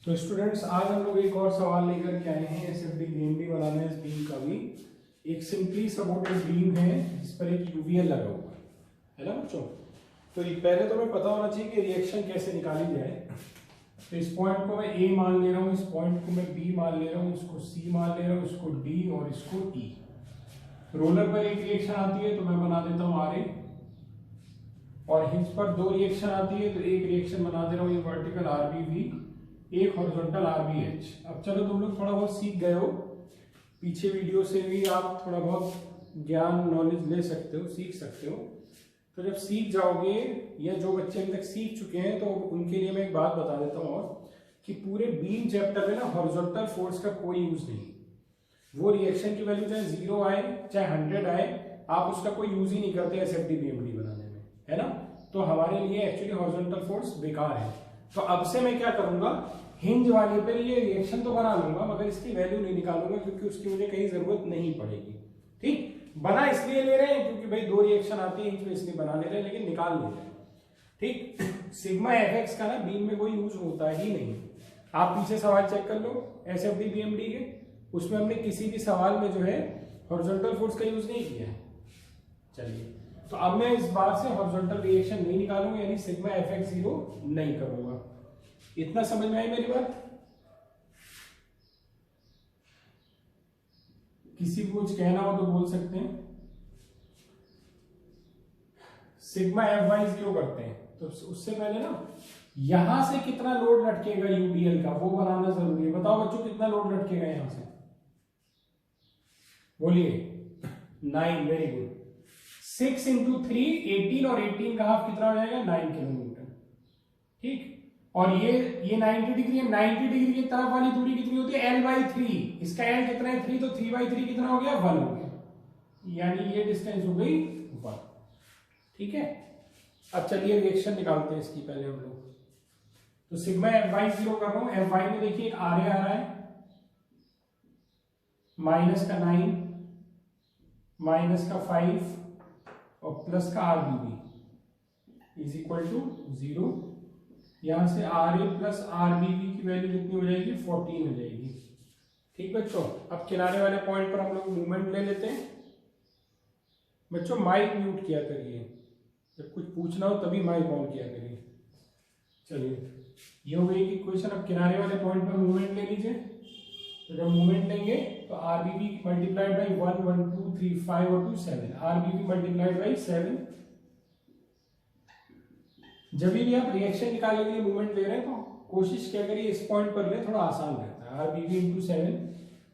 तो स्टूडेंट्स आज हम लोग एक और सवाल लेकर के आए हैं एसएफडी बीएमडी बनाना है। इस बीम का भी एक सिंपली सपोर्टेड बीम है जिस पर एक यूवीएल लगा हुआ है ना बच्चों। तो पहले तो हमें पता होना चाहिए कि रिएक्शन कैसे निकाली जाए। तो इस पॉइंट को मैं ए मान ले रहा हूँ, इस पॉइंट को मैं बी मान ले रहा हूँ, इसको सी मान ले रहा हूँ, इसको डी और इसको ई। रोलर पर एक रिएक्शन आती है तो मैं बना देता हूँ आर ए, और हिंज पर दो रिएक्शन आती है तो एक रिएक्शन बना दे रहा हूँ ये वर्टिकल आर बी वी, एक हॉरिजॉन्टल आर बी एच। अब चलो तुम लोग थोड़ा बहुत सीख गए हो, पीछे वीडियो से भी आप थोड़ा बहुत ज्ञान नॉलेज ले सकते हो, सीख सकते हो। तो जब सीख जाओगे या जो बच्चे अभी तक सीख चुके हैं तो उनके लिए मैं एक बात बता देता हूँ और कि पूरे बीम चैप्टर में ना हॉरिजॉन्टल फोर्स का कोई यूज नहीं। वो रिएक्शन की वैल्यू चाहे 0 आए चाहे 100 आए, आप उसका कोई यूज ही नहीं करते एसएफडी बीएमडी बनाने में, है ना। तो हमारे लिए एक्चुअली हॉरिजॉन्टल फोर्स बेकार है। तो अब से मैं क्या करूंगा, हिंज वाले पर ये रिएक्शन तो बना लूंगा मगर इसकी वैल्यू नहीं निकालूंगा क्योंकि उसकी मुझे कहीं जरूरत नहीं पड़ेगी। ठीक, बना इसलिए ले रहे हैं क्योंकि भाई दो रिएक्शन आती है हिंज में, इसलिए बना ले रहे हैं, लेकिन निकाल ले रहे हैं। ठीक, सिग्मा एफएक्स का ना बीम में कोई यूज होता ही नहीं। आप पीछे सवाल चेक कर लो एसएफडी बीएमडी के, उसमें हमने किसी भी सवाल में जो है हॉरिजॉन्टल फोर्स का यूज नहीं किया है। चलिए, तो अब मैं इस बार से हॉरिजॉन्टल रिएक्शन नहीं निकालूंगा, यानी सिग्मा एफएक्स 0 नहीं करूंगा। इतना समझ में आई मेरी बात? किसी को कुछ कहना हो तो बोल सकते हैं। सिग्मा एफ वाई 0 करते हैं तो उससे पहले ना यहां से कितना लोड लटकेगा यूडीएल का वो बनाना जरूरी है। बताओ बच्चों कितना लोड लटकेगा यहां से, बोलिए। 9, वेरी गुड। 6 इंटू 3 18 और 18 का हाफ कितना हो जाएगा 9 किलोमीटर। ठीक, और ये 90 डिग्री है, 90 डिग्री की तरफ वाली दूरी कितनी होती है l/3। इसका l कितना है 3, तो 3/3 कितना हो गया 1 हो गया, यानी ये डिस्टेंस हो गई 1। ठीक है, अब चलिए रिएक्शन निकालते हैं इसकी पहले हम लोग। तो सिग्मा Fy 0 कर रहा हूं। Fy में देखिए एक Ra आ रहा है माइनस का 9 माइनस का 5 और प्लस का Rbv इज इक्वल टू 0। यहां से Ra प्लस Rbv की वैल्यू कितनी हो जाएगी 14 हो जाएगी। ठीक बच्चों, अब किनारे वाले पॉइंट पर हम लोग मूवमेंट ले लेते हैं। बच्चों माइक म्यूट किया करिए, जब कुछ पूछना हो तभी माइक ऑन किया करिए। चलिए, ये हो गई एक इक्वेशन। अब किनारे वाले पॉइंट पर मूवमेंट ले लीजिए। तो जब मूवमेंट लेंगे तो Rbv मल्टीप्लाइड बाई 1, 1, 2, 3, 5 और 2, 7। Rbv multiplied by 7। जब भी आप रिएक्शन निकालने के लिए मूवमेंट ले रहे हैं तो कोशिश क्या करिए इस पॉइंट पर ले, थोड़ा आसान रहता है। Rbv इंटू 7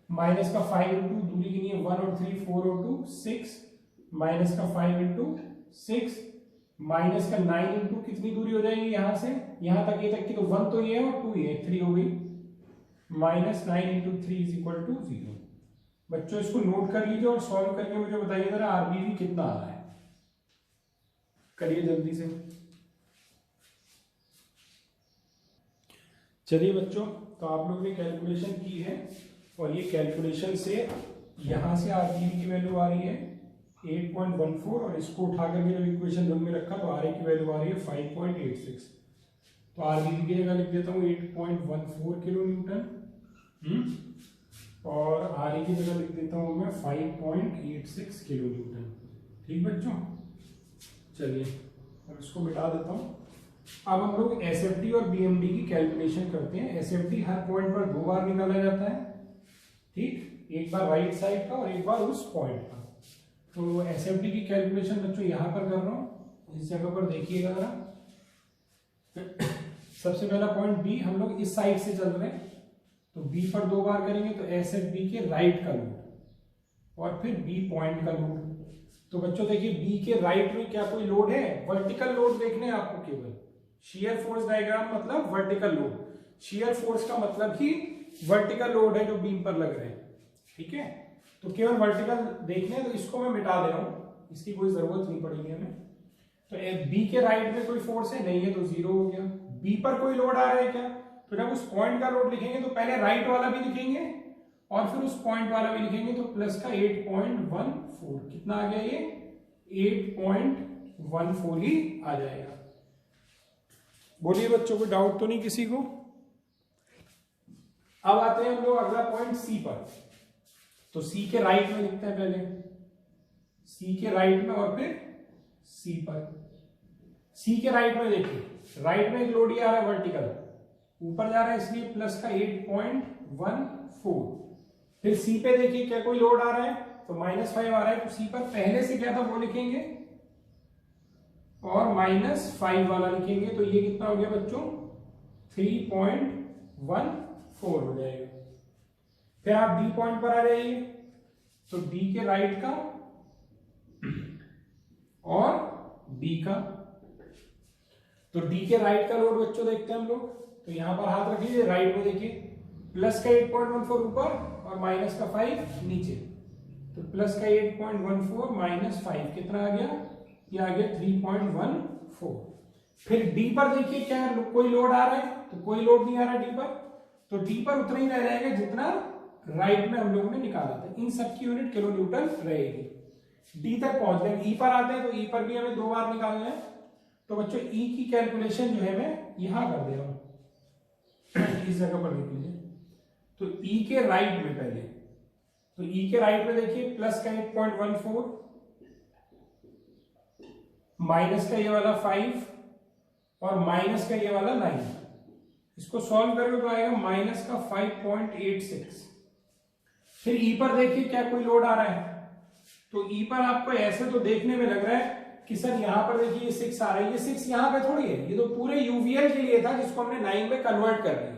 माइनस का 5 इंटू दूरी कितनी है 1 और 3 4 और 2 6 माइनस का 5 इंटू 6 माइनस का 9 इंटू कितनी दूरी हो जाएगी यहां से यहां तक, ये तक की तो 1 तो ये है और 2 ये 3 हो गई। Minus 9 into 3 is equal to 0। बच्चों इसको नोट कर लीजिए और सॉल्व करके मुझे बताइए जरा Rbv कितना आ रहा है, करिए जल्दी से। चलिए बच्चों, तो आप लोगों ने कैलकुलेशन की है और ये कैलकुलेशन से यहां से Rbv की वैल्यू आ रही है 8.14 और इसको उठा करके जब इक्वेशन 1 में रखा तो Ra की वैल्यू आ रही है 5.86। तो Rbv की जगह लिख देता हूँ 8.14 किलो न्यूटन और Ra की जगह लिख देता हूँ मैं 5.86 किलो न्यूटन। ठीक बच्चों, चलिए अब इसको मिटा देता हूँ। अब हम लोग एसएफडी और बीएमडी की कैलकुलेशन करते हैं। एसएफडी हर पॉइंट पर 2 बार निकाला जाता है। ठीक, एक बार राइट साइड का और एक बार उस पॉइंट का। तो एसएफडी की कैलकुलेशन बच्चों यहां पर कर रहा हूं, इस जगह पर देखिएगा जरा। सबसे पहला पॉइंट बी, हम लोग इस साइड से चल रहे हैं तो बी पर 2 बार करेंगे तो एसएफडी के राइट का लोड और फिर बी पॉइंट का लोड। तो बच्चों देखिए बी के राइट में क्या कोई लोड है, वर्टिकल लोड देखने हैं आपको केवल। शियर फोर्स डायग्राम मतलब वर्टिकल लोड, शियर फोर्स का मतलब ही वर्टिकल लोड है जो बीम पर लग रहे हैं। ठीक है, तो केवल वर्टिकल देखने हैं तो इसको मैं मिटा दे रहा हूं, इसकी कोई जरूरत नहीं पड़ेगी हमें। तो बी के राइट में कोई फोर्स है नहीं है तो 0 हो गया। बी पर कोई लोड आ रहा है क्या, तो जब उस पॉइंट का लोड लिखेंगे तो पहले राइट वाला भी लिखेंगे और फिर उस पॉइंट वाला भी लिखेंगे। तो प्लस का 8.14 कितना आ गया, ये 8.14 ही आ जाएगा। बोलिए बच्चों, कोई डाउट तो नहीं किसी को? अब आते हैं हम लोग अगला पॉइंट सी पर। तो सी के राइट में लिखते हैं पहले, सी के राइट में और फिर सी पर। सी के राइट में देखिए, राइट में एक लोड ये आ रहा है वर्टिकल, ऊपर जा रहा है इसलिए प्लस का 8.14। फिर सी पे देखिए क्या कोई लोड आ रहा है तो -5 आ रहा है, तो सी पर पहले से क्या था वो लिखेंगे और -5 वाला लिखेंगे, तो ये कितना हो गया बच्चों 3.14 हो जाएगा। फिर आप डी पॉइंट पर आ जाइए, तो डी के राइट का और बी का, तो डी के राइट का लोड बच्चों देखते हैं हम लोग, तो यहां पर हाथ रखिए, राइट में देखिए प्लस का 8.14 ऊपर और माइनस का 5 नीचे, तो प्लस का 8.14 -5 कितना आ गया, ये आ गया 3.14। फिर डी पर देखिए क्या कोई लोड आ रहा है, तो कोई लोड नहीं आ रहा डी पर, तो डी पर उतना ही रह जाएगा जितना राइट में हम लोगों ने निकाला था। इन सब की यूनिट किलो न्यूटन रहेगी। डी तक पहुंच गए, ई पर आते हैं, तो ई पर भी हमें 2 बार निकालना है। तो बच्चों ई की कैलकुलेशन जो है मैं यहां कर दे रहा हूं, इस जगह पर देख लीजिए। तो ई के राइट में पहले, तो ई के राइट में देखिए प्लस का 8.14 माइनस का ये वाला 5 और माइनस का ये वाला 9, इसको सॉल्व करोगे तो आएगा माइनस का 5.86। फिर ई पर देखिए क्या कोई लोड आ रहा है, तो ई पर आपको ऐसे तो देखने में लग रहा है कि सर यहां पर देखिए ये 6 आ रहा है, ये 6 यहां पे थोड़ी है, ये तो पूरे यूवीएल के लिए था जिसको हमने 9 में कन्वर्ट कर दिया।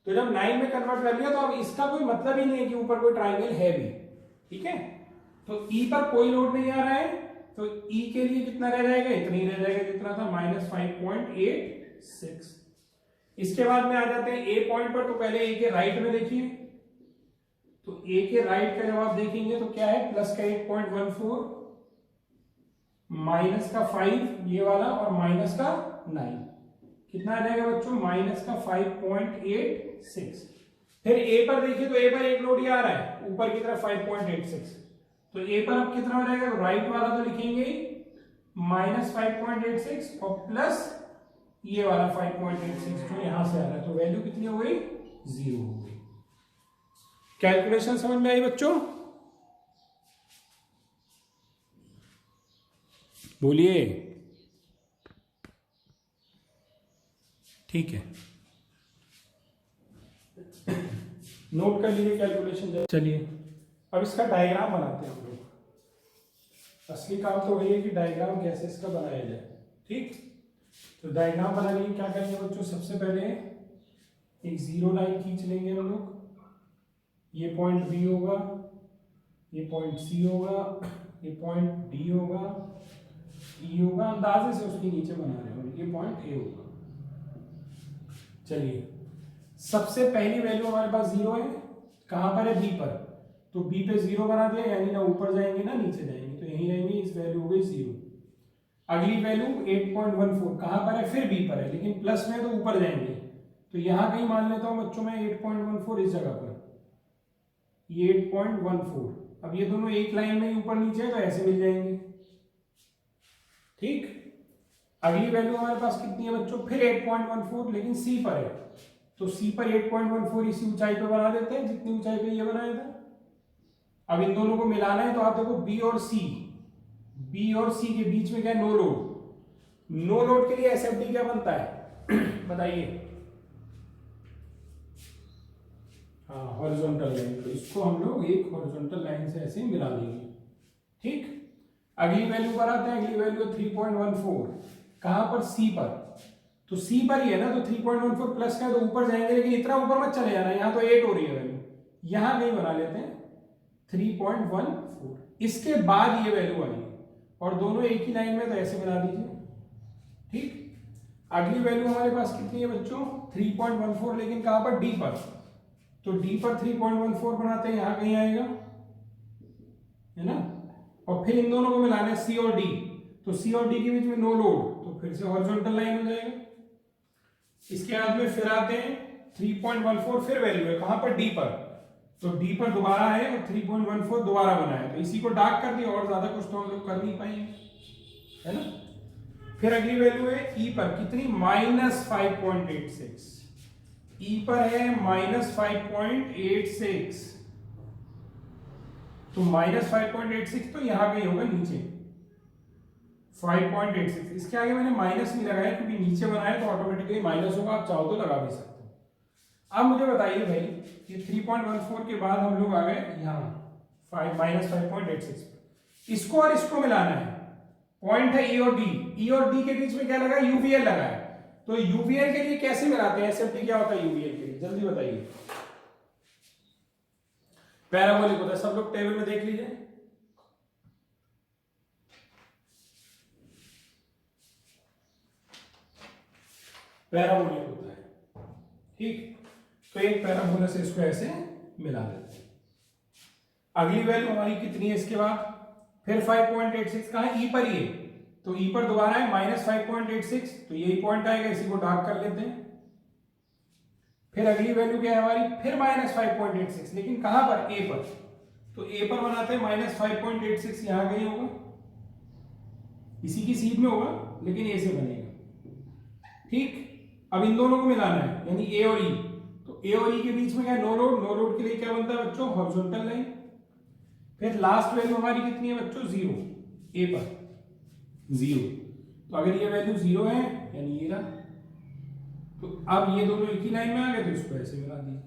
तो जब 9 में कन्वर्ट कर लिया तो अब इसका कोई मतलब ही नहीं है कि ऊपर कोई ट्राइंगल है भी, ठीक है। तो ई पर कोई लोड नहीं आ रहा है, तो ई के लिए कितना रह जाएगा, इतना ही रह जाएगा जितना था -5.86। इसके बाद में आ जाते हैं ए पॉइंट पर, तो पहले ए के राइट में देखिए, तो ए के राइट का जब आप देखेंगे तो क्या है, प्लस का 8.14 माइनस का 5 ये वाला और माइनस का 9, कितना आ जाएगा बच्चों माइनस का 5.86। फिर ए पर देखिए, तो ए पर एक लोड ये आ रहा है ऊपर की तरफ 5.86, तो ए पर अब कितना हो जाएगा, राइट वाला तो लिखेंगे -5.86 और प्लस ये वाला 5.86 जो यहां से आ रहा है, तो वैल्यू कितनी हो गई, 0 हो गई। कैलकुलेशन समझ में आई बच्चों, बोलिए, ठीक है, नोट कर लीजिए कैलकुलेशन। चलिए अब इसका डायग्राम बनाते हैं हम लोग। असली काम तो वही है कि डायग्राम कैसे इसका बनाया जाए, ठीक। तो डायग्राम बनाने के लिए क्या करेंगे बच्चों, सबसे पहले एक जीरो लाइन खींच लेंगे हम लोग, ये पॉइंट बी होगा, ये पॉइंट सी होगा, ये पॉइंट डी होगा, ई होगा, अंदाजे से उसके नीचे बना रहे हो, ये पॉइंट ए होगा। चलिए सबसे पहली वैल्यू हमारे पास 0 है, कहां पर है, बी पर, तो बी पे 0 बना दिया, यानी ना ऊपर जाएंगे ना नीचे जाएंगे, तो यहीं रहेंगे, इस वैल्यू हो गई 0। अगली वैल्यू 8.14 कहां पर है, फिर बी पर है, लेकिन प्लस में तो ऊपर जाएंगे, तो यहां कहीं मान लेता हूं बच्चों में 8.14 इस जगह पर, ये 8.14। अब ये दोनों एक लाइन में ऊपर नीचे है तो ऐसे मिल जाएंगे, ठीक। अगली वैल्यू हमारे पास कितनी है बच्चों, फिर 8.14, लेकिन सी पर है, तो सी पर 8.14 इसी ऊंचाई पे बना देते हैं जितनी ऊंचाई पे ये बनाया था। अब इन दोनों को मिलाना है, तो आप देखो बी और सी के बीच में क्या है, नो लोड। नो लोड के लिए एसएफडी क्या बनता है बताइए, हाँ हॉरिजॉन्टल लाइन, तो इसको हम लोग एक हॉरिजॉन्टल लाइन से ऐसे मिला देंगे, ठीक। अगली वैल्यू पर आते हैं, अगली वैल्यू 3.14 कहां पर, सी पर, तो सी पर ही है ना, तो 3.14 प्लस का है तो ऊपर जाएंगे, लेकिन इतना ऊपर मत चले जाना, यहां तो 8 हो रही है वैल्यू, यहां कहीं बना लेते हैं 3.14। इसके बाद ये वैल्यू आई और दोनों एक ही लाइन में, तो ऐसे बना दीजिए, ठीक। अगली वैल्यू हमारे पास कितनी है बच्चों, 3.14, लेकिन कहां पर, डी पर, तो डी पर 3.14 बनाते हैं, यहां कहीं आएगा, है ना। और फिर इन दोनों को मिलाना है सी और डी, तो सी और डी के बीच में नो लोड, तो फिर से हॉरिजॉन्टल लाइन हो जाएगा। इसके बाद में फिर आते हैं 3.14, फिर वैल्यू है कहां पर, डी पर, तो डी पर दोबारा है और 3.14 दोबारा बनाया, तो इसी को डार्क कर दिया, और ज्यादा कुछ तो हम लोग कर नहीं पाएंगे, है ना। फिर अगली वैल्यू है ई पर, कितनी, -5.86। ई पर है -5.86, तो -5.86 तो यहां कहीं होगा नीचे 5.86। इसके आगे मैंने माइनस नहीं लगाया क्योंकि नीचे बनाया तो ऑटोमेटिकली माइनस होगा, आप चाहो तो लगा भी सकते हो। अब मुझे बताइए भाई, ये 3.14 के बाद हम लोग आ गए यहाँ -5.86 पर। इसको और इसको मिलाना है, पॉइंट है ए और डी, ई और डी के बीच में क्या लगा, यूवीएल लगा है। तो यूवीएल के लिए कैसे मिलाते हैं, एसएफटी क्या होता है यूवीएल के लिए, जल्दी बताइए। पैराबोलिक होता है, सब लोग टेबल में देख लीजिए। पैराबोलिक होता है, ठीक। तो एक पैराबोला से इसको ऐसे मिला देते हैं। अगली वैल्यू हमारी कितनी है इसके बाद, फिर 5.86 कहां है, ई पर ही है, तो ई पर दोबारा है -5.86, तो यही पॉइंट आएगा, इसी को डार्क कर लेते हैं। फिर अगली वैल्यू क्या है हमारी, फिर -5.86, लेकिन कहां पर, ए पर, तो ए पर बनाते हैं -5.86, यहां कहीं होगा, इसी की सीध में होगा, लेकिन ए से बनेगा, ठीक। अब इन दोनों को मिलाना है, यानी ए और ई, तो ए और ई के बीच में क्या है, नो लोड, नो लोड के लिए क्या बनता है बच्चों, हॉरिजॉन्टल लाइन। फिर लास्ट वैल्यू हमारी कितनी है बच्चों, 0, ए पर 0, तो अगर ये वैल्यू 0 है यानी ये रहा, तो अब ये दोनों एक ही लाइन में आ गए, तो इसको ऐसे मिला दिए।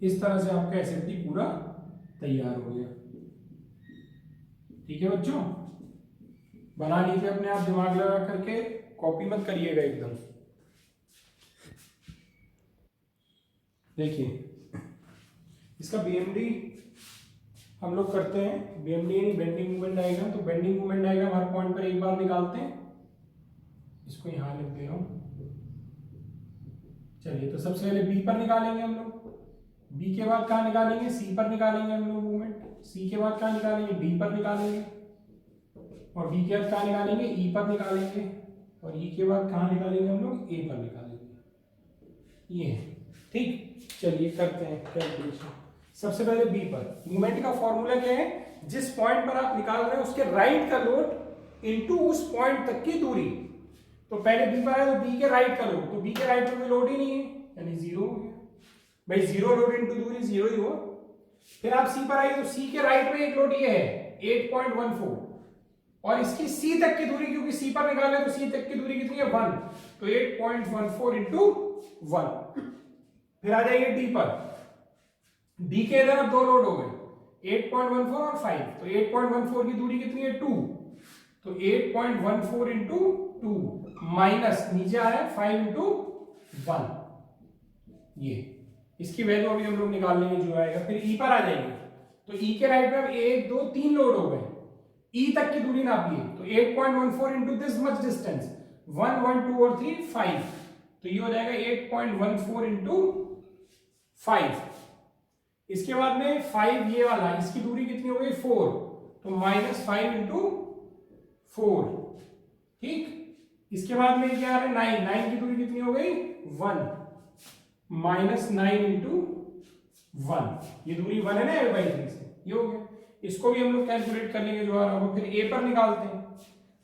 इस तरह से आपका एसएफटी पूरा तैयार हो गया, ठीक है बच्चों। बना लीजिए अपने आप दिमाग लगा करके, कॉपी मत करिएगा एकदम। देखिए इसका बीएमडी हम लोग करते हैं, बीएमडी यानी बेंडिंग मोमेंट डायग्राम। तो बेंडिंग मोमेंट डायग्राम हर पॉइंट पर एक बार निकालते हैं, इसको यहां लिख दे रहा हूं। चलिए, तो सबसे पहले बी पर निकालेंगे हम लोग, बी के बाद कहां निकालेंगे, सी पर निकालेंगे हम लोग मूवमेंट, सी के बाद कहां निकालेंगे, डी पर निकालेंगे, और डी के बाद कहां निकालेंगे, ई पर निकालेंगे, और ई के बाद कहां निकालेंगे हम लोग, ए पर निकालेंगे। ये ठीक, चलिए करते हैं कैलकुलेशन। सबसे पहले बी पर मूवमेंट का फॉर्मूला क्या है, जिस पॉइंट पर आप निकाल रहे हैं उसके राइट का लोड इनटू उस पॉइंट तक की दूरी। तो पहले बी पर है तो बी के राइट का लोड, तो बी के राइट में कोई लोड ही नहीं है, यानी 0 हो गया भाई, 0 लोड इनटू दूरी 0 ही हो। फिर आप सी पर आइए, तो सी के राइट में एक लोड ये है 8.14, और इसकी सी तक की दूरी, क्योंकि सी पर निकाले तो सी तक की दूरी कितनी है 1, तो 8.14 इंटू 1। फिर आ जाइए डी पर, डी के इधर अब दो लोड हो गए 8.14 और 5, तो 8.14 की दूरी कितनी है 2, तो 8.14 इंटू 2 माइनस नीचे आ रहा है 5 इंटू 1, ये इसकी वैल्यू अभी हम लोग निकाल लेंगे जो आएगा। फिर ई पर आ जाएंगे, तो ई के राइट में अब 1 2 3 लोड हो गए, ई तक की दूरी नापिए, तो 8.14 इंटू दिस मच डिस्टेंस 1 1 2 और 3 5, तो ये हो जाएगा 8.14 इंटू 5। इसके बाद में 5 ये वाला, इसकी दूरी कितनी हो गई 4, तो -5 इंटू 4, ठीक। इसके बाद में क्या आ रहा है 9, 9 की दूरी कितनी हो गई 1, -9 इंटू 1, ये दूरी 1 है ना L/3 से, ये हो गया। इसको भी हम लोग कैलकुलेट कर लेंगे जो आ रहा होगा। फिर ए पर निकालते हैं।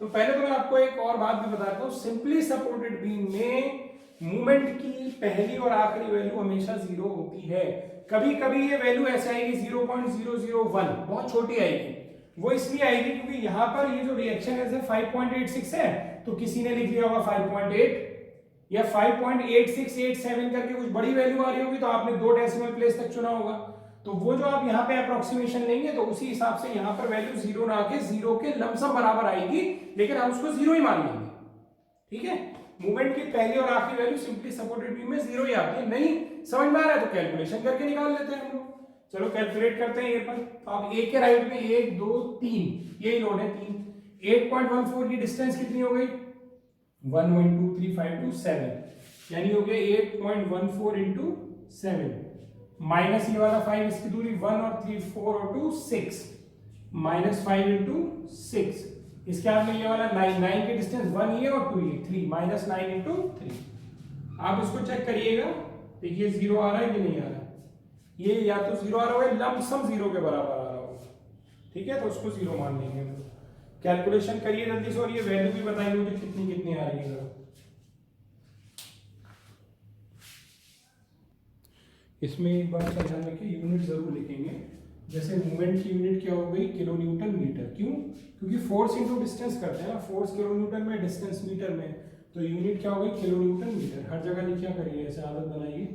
तो पहले तो मैं आपको एक और बात भी बताता हूँ, सिंपली सपोर्टेड बीम में मूवमेंट की पहली और आखिरी वैल्यू हमेशा 0 होती है। कभी कभी ये वैल्यू ऐसे आएगी 0.001, बहुत छोटी आएगी। वो इसलिए आएगी क्योंकि यहाँ पर ये जो रिएक्शन है 5.86 है, तो किसी ने लिख लिया होगा 5.8 या 5.8687 करके कुछ बड़ी वैल्यू आ रही होगी, तो आपने 2 डेसिमल प्लेस तक चुना होगा। तो वो जो आप यहाँ पे अप्रोक्सीमेशन लेंगे तो उसी हिसाब से यहाँ पर वैल्यू 0 ना आके 0 के लमसम बराबर आएगी, लेकिन हम उसको 0 ही मान लेंगे, ठीक है। मूवमेंट की पहली और आखिरी वैल्यू सिंपली सपोर्टेड बीम में 0 ही आती है। नहीं समझ में आ रहा है तो कैलकुलेशन करके निकाल लेते हैं हम लोग। चलो कैलकुलेट करते हैं ए पर। तो आप ए के राइट में 1 2 3 यही लोड है 3, 8.14 की डिस्टेंस कितनी हो गई 1 1 2 3 5 2 7, यानी हो गया 8.14 इंटू 7 माइनस ये वाला 5, इसकी दूरी 1 और 3 4 और 2 6, -5 इंटू 6। इसके बाद में ये वाला 9, 9 की डिस्टेंस 1 ये और 2 ये 3, -9 इंटू 3। आप इसको चेक करिएगा, देखिए 0 आ रहा है कि नहीं आ रहा है। ये या तो 0 आ रहा होगा, लमसम 0 के बराबर आ रहा होगा, ठीक है। तो उसको 0 मान लेंगे। कैलकुलेशन करिए जल्दी से, और ये वैल्यू भी बताइए मुझे कितनी कितनी आ रही है। इसमें एक बात का ध्यान रखिए, यूनिट जरूर लिखेंगे। जैसे मूवमेंट की यूनिट क्या हो गई, किलो न्यूटन मीटर। क्यों? क्योंकि फोर्स इंटू डिस्टेंस करते हैं ना, फोर्स किलो न्यूटन में, डिस्टेंस मीटर में, तो यूनिट क्या हो गई, किलो न्यूटन मीटर। हर जगह लिखा करिए, ऐसे आदत बनाइए।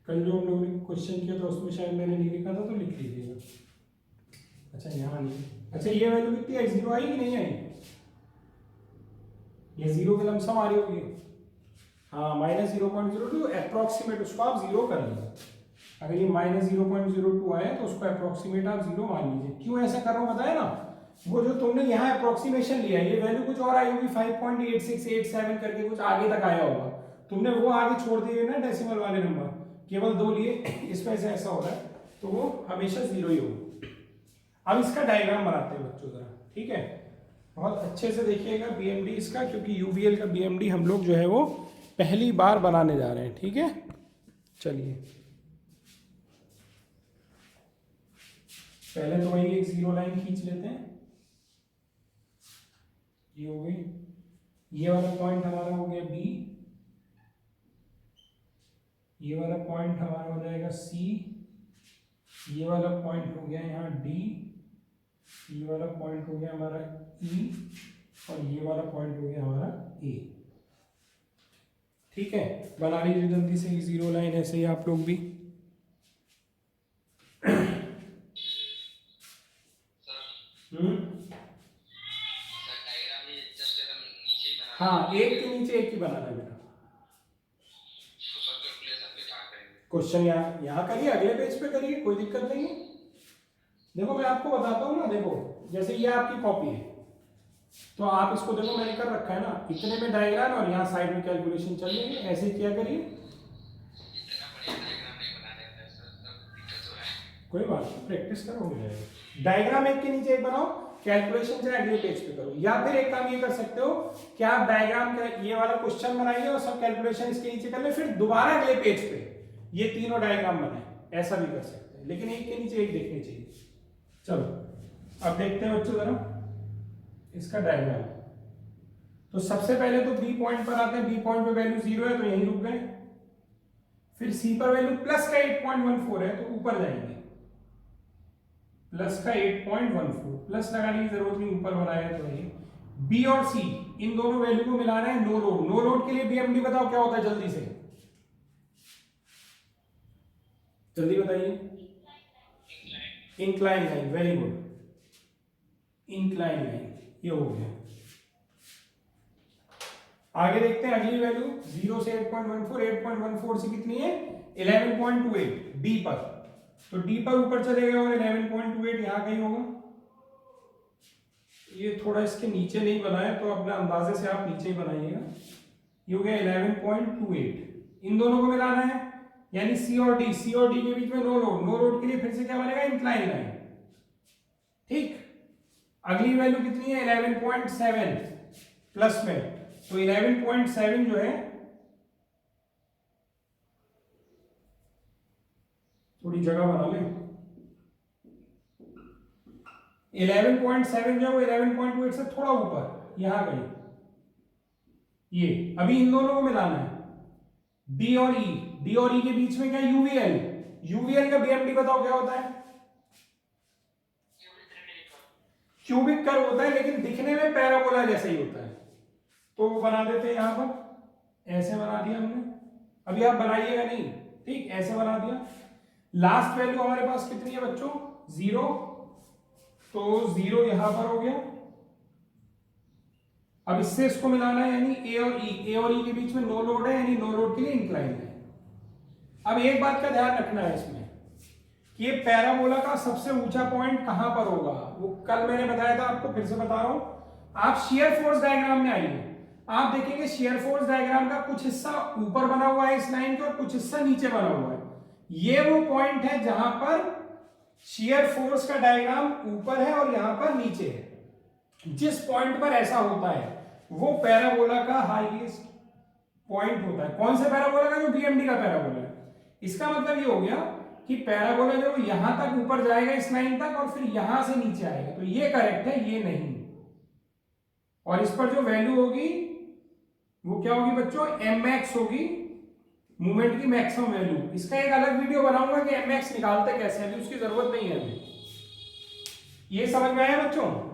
कल जो हम लोगों ने क्वेश्चन किया था उसमें शायद मैंने नहीं लिखा था, तो लिख लीजिएगा। अच्छा यहाँ नहीं, अच्छा ये वैल्यू कितनी आई, जीरो आई कि नहीं आई? ये जीरो के लमसम आ रही होगी। हाँ, -0.02 अप्रोक्सीमेट, उसको आप जीरो कर लीजिए। अगर ये -0.02 आया तो उसको अप्रोक्सीमेट आप जीरो मान लीजिए। क्यों ऐसा कर रहा हूँ बताया ना, वो जो तुमने यहाँ अप्रोक्सीमेशन लिया है, ये वैल्यू कुछ और आई होगी, 5.8687 करके कुछ आगे तक आया होगा, तुमने वो आगे छोड़ दिए ना डेसिमल वाले नंबर, केवल 2 लिए, इस वजह से ऐसा हो रहा है, तो वो हमेशा जीरो ही होगा। अब इसका डायग्राम बनाते हैं बच्चों जरा, ठीक है? बहुत अच्छे से देखिएगा बीएमडी इसका, क्योंकि यूवीएल का बीएमडी हम लोग जो है वो पहली बार बनाने जा रहे हैं, ठीक है? चलिए पहले तो वही एक जीरो लाइन खींच लेते हैं। ये हो गई, ये वाला पॉइंट हमारा हो गया बी, ये वाला पॉइंट हमारा हो जाएगा सी, ये वाला पॉइंट हो गया यहाँ डी, ये वाला पॉइंट हो गया हमारा ई, और ये वाला पॉइंट हो गया हमारा ए। ठीक है, बना लीजिए जल्दी से जीरो लाइन, ऐसे ही आप लोग भी। हाँ, एक के नीचे एक ही बनाना है बेटा। क्वेश्चन यहाँ करिए, अगले पेज पे करिए, कोई दिक्कत नहीं है। देखो मैं आपको बताता हूँ ना, देखो जैसे ये आपकी कॉपी है, तो आप इसको देखो मैंने कर रखा है ना, इतने में डायग्राम और यहाँ साइड में कैलकुलेशन चल रही है, ऐसे किया करिए। कोई बात नहीं, प्रैक्टिस करो, हो जाएगा। डायग्राम एक के नीचे एक बनाओ, कैलकुलेशन चाहे अगले पेज पे करो, या फिर एक काम ये कर सकते हो कि आप डायग्राम का ये वाला क्वेश्चन बनाइए और सब कैलकुलेशन इसके नीचे कर ले, फिर दोबारा अगले पेज पे ये तीनों डायग्राम बनाए, ऐसा भी कर सकते हैं, लेकिन एक के नीचे एक देखनी चाहिए। चलो अब देखते हैं बच्चों जरा इसका डायग्राम। तो सबसे पहले तो बी पॉइंट पर आते हैं, बी पॉइंट पे वैल्यू 0 है तो यहीं रुक गए। फिर सी पर वैल्यू प्लस का 8.14 है तो ऊपर जाएंगे, प्लस का 8.14, प्लस लगाने की जरूरत नहीं, ऊपर बनाया तो ये। बी और सी इन दोनों वैल्यू को मिलाना है नो लोड। नो लोड के लिए बीएमडी बताओ क्या होता है, जल्दी से जल्दी बताइए। Incline line, very good, incline line, ये हो गया। आगे देखते हैं अगली वैल्यू, 0 से 8.14, 8.14 से कितनी है 11.28 डी पर, तो डी पर ऊपर चले गए और 11.28 यहां कहीं होगा। ये थोड़ा इसके नीचे नहीं बनाया तो अपने अंदाजे से आप नीचे ही बनाइएगा। ये हो गया 11.28, इन दोनों को मिलाना है, यानी सी और डी, सी और डी के बीच में नो लोड, नो लोड के लिए फिर से क्या बनेगा, इंक्लाइन लाइन। ठीक, अगली वैल्यू कितनी है 11.7 प्लस में, तो 11.7 जो है, थोड़ी जगह बना ले, 11.7 जो है वो 11.8 से थोड़ा ऊपर यहां गई। ये अभी इन दोनों को मिलाना है, डी और ई, डी और ई के बीच में क्या, यूवीएल, यूवीएल का बीएमडी बताओ क्या होता है, क्यूबिक कर्व होता है, लेकिन दिखने में पैराबोला जैसा ही होता है, तो बना देते हैं यहां पर, ऐसे बना दिया हमने। अभी आप बनाइएगा नहीं, ठीक, ऐसे बना दिया। लास्ट वैल्यू हमारे पास कितनी है बच्चों, 0, तो 0 यहां पर हो गया। अब इससे इसको मिलाना है, यानी ए और ई, ए और ई के बीच में नो लोड है, यानी नो लोड के लिए इंक्लाइन है। अब एक बात का ध्यान रखना है इसमें कि ये पैराबोला का सबसे ऊंचा पॉइंट कहां पर होगा, वो कल मैंने बताया था आपको, फिर से बता रहा हूं। आप शेयर फोर्स डायग्राम में आइए, आप देखेंगे शेयर फोर्स डायग्राम का कुछ हिस्सा ऊपर बना हुआ है इस लाइन के और कुछ हिस्सा नीचे बना हुआ है। ये वो पॉइंट है जहां पर शेयर फोर्स का डायग्राम ऊपर है और यहां पर नीचे है। जिस पॉइंट पर ऐसा होता है वो पैराबोला का हाईएस्ट पॉइंट होता है। कौन से पैराबोला का, जो बीएमडी का पैराबोला है। इसका मतलब ये हो गया कि पैराबोला जो यहां तक ऊपर जाएगा इस लाइन तक और फिर यहां से नीचे आएगा, तो ये करेक्ट है, ये नहीं। और इस पर जो वैल्यू होगी वो क्या होगी बच्चों, mx होगी, मूवमेंट की मैक्सिमम वैल्यू। इसका एक अलग वीडियो बनाऊंगा कि एमएक्स निकालते कैसे हैं, अभी उसकी जरूरत नहीं है। अभी ये समझ में आया बच्चों?